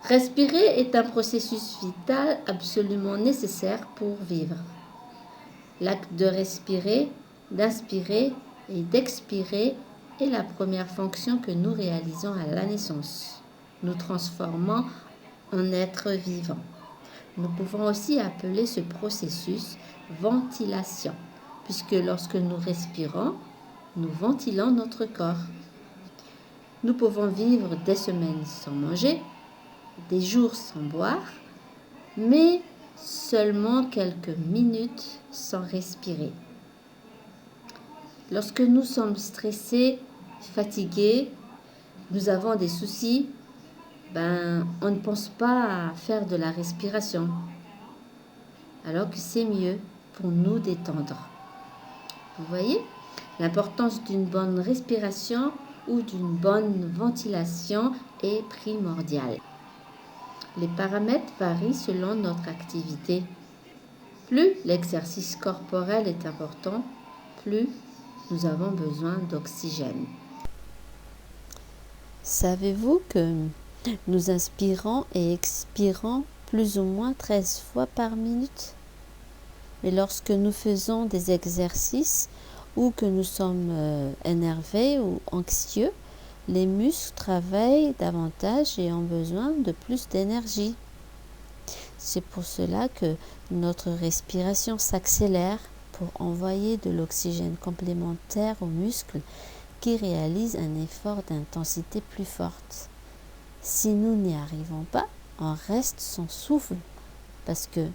Respirer est un processus vital absolument nécessaire pour vivre. L'acte de respirer, d'inspirer et d'expirer est la première fonction que nous réalisons à la naissance, nous transformant en êtres vivants. Nous pouvons aussi appeler ce processus ventilation, puisque lorsque nous respirons, nous ventilons notre corps. Nous pouvons vivre des semaines sans manger, des jours sans boire, mais seulement quelques minutes sans respirer. Lorsque nous sommes stressés, fatigués, nous avons des soucis, on ne pense pas à faire de la respiration, alors que c'est mieux pour nous détendre. Vous voyez l'importance d'une bonne respiration ou d'une bonne ventilation est primordiale. Les paramètres varient selon notre activité. Plus l'exercice corporel est important, plus nous avons besoin d'oxygène. Savez-vous que nous inspirons et expirons plus ou moins 13 fois par minute? Mais lorsque nous faisons des exercices ou que nous sommes énervés ou anxieux, les muscles travaillent davantage et ont besoin de plus d'énergie. C'est pour cela que notre respiration s'accélère pour envoyer de l'oxygène complémentaire aux muscles qui réalisent un effort d'intensité plus forte. Si nous n'y arrivons pas, on reste sans souffle parce que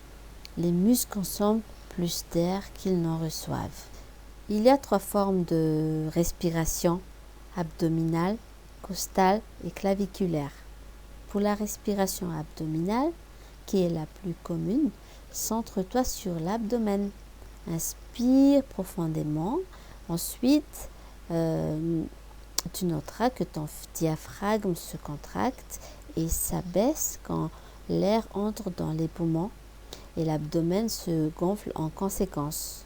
les muscles consomment plus d'air qu'ils n'en reçoivent. Il y a 3 formes de respiration: abdominale, costale et claviculaire. Pour la respiration abdominale, qui est la plus commune, centre-toi sur l'abdomen. Inspire profondément. Ensuite, tu noteras que ton diaphragme se contracte et s'abaisse quand l'air entre dans les poumons et l'abdomen se gonfle en conséquence.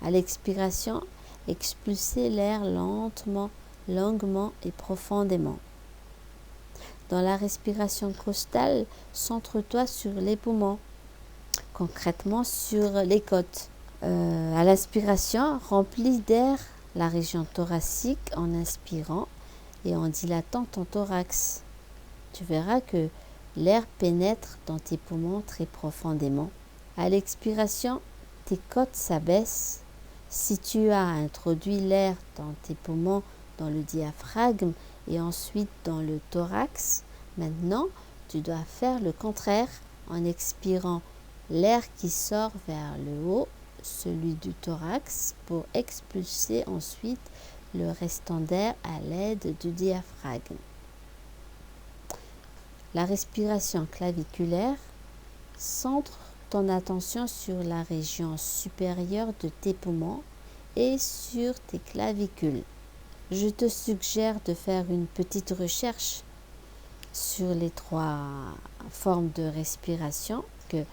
À l'expiration, expulsez l'air lentement, longuement et profondément. Dans la respiration costale, centre-toi sur les poumons, concrètement sur les côtes. À l'inspiration, remplis d'air la région thoracique en inspirant et en dilatant ton thorax. Tu verras que l'air pénètre dans tes poumons très profondément. À l'expiration, tes côtes s'abaissent. Si tu as introduit l'air dans tes poumons, dans le diaphragme et ensuite dans le thorax, maintenant tu dois faire le contraire en expirant l'air qui sort vers le haut, celui du thorax, pour expulser ensuite le restant d'air à l'aide du diaphragme. La respiration claviculaire, centre ton attention sur la région supérieure de tes poumons et sur tes clavicules. Je te suggère de faire une petite recherche sur les 3 formes de respiration, que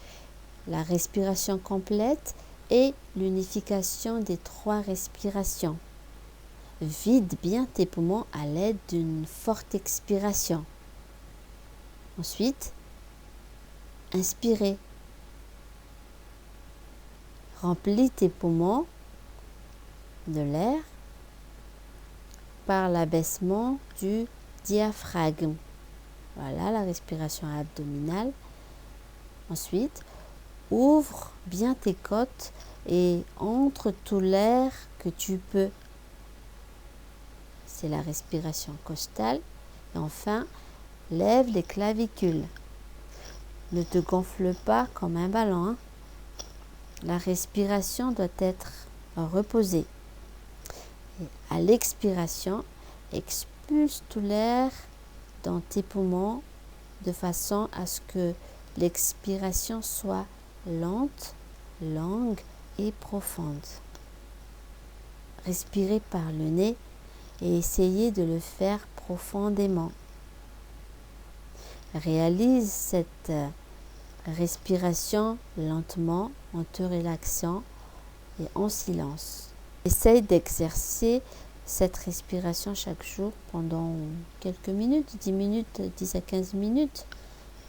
la respiration complète et l'unification des 3 respirations. Vide bien tes poumons à l'aide d'une forte expiration. Ensuite, inspirez. Remplis tes poumons de l'air par l'abaissement du diaphragme. Voilà la respiration abdominale. Ensuite, ouvre bien tes côtes et entre tout l'air que tu peux. C'est la respiration costale. Et enfin, lève les clavicules. Ne te gonfle pas comme un ballon. La respiration doit être reposée. Et à l'expiration, expulse tout l'air dans tes poumons de façon à ce que l'expiration soit lente, longue et profonde. Respirez par le nez et essayez de le faire profondément. Réalise cette respiration lentement en te relaxant et en silence. Essaye d'exercer cette respiration chaque jour pendant quelques minutes, 10 minutes, 10 à 15 minutes.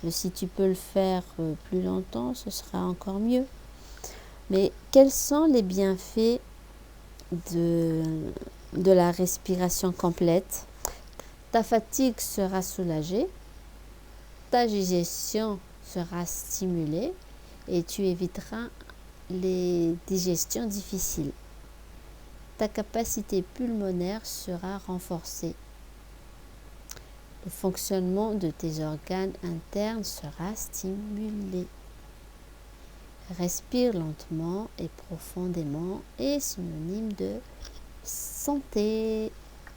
Mais si tu peux le faire plus longtemps, ce sera encore mieux. Mais quels sont les bienfaits de la respiration complète? Ta fatigue sera soulagée, ta digestion sera stimulée et tu éviteras les digestions difficiles. Ta capacité pulmonaire sera renforcée. Le fonctionnement de tes organes internes sera stimulé. Respire lentement et profondément est synonyme de santé.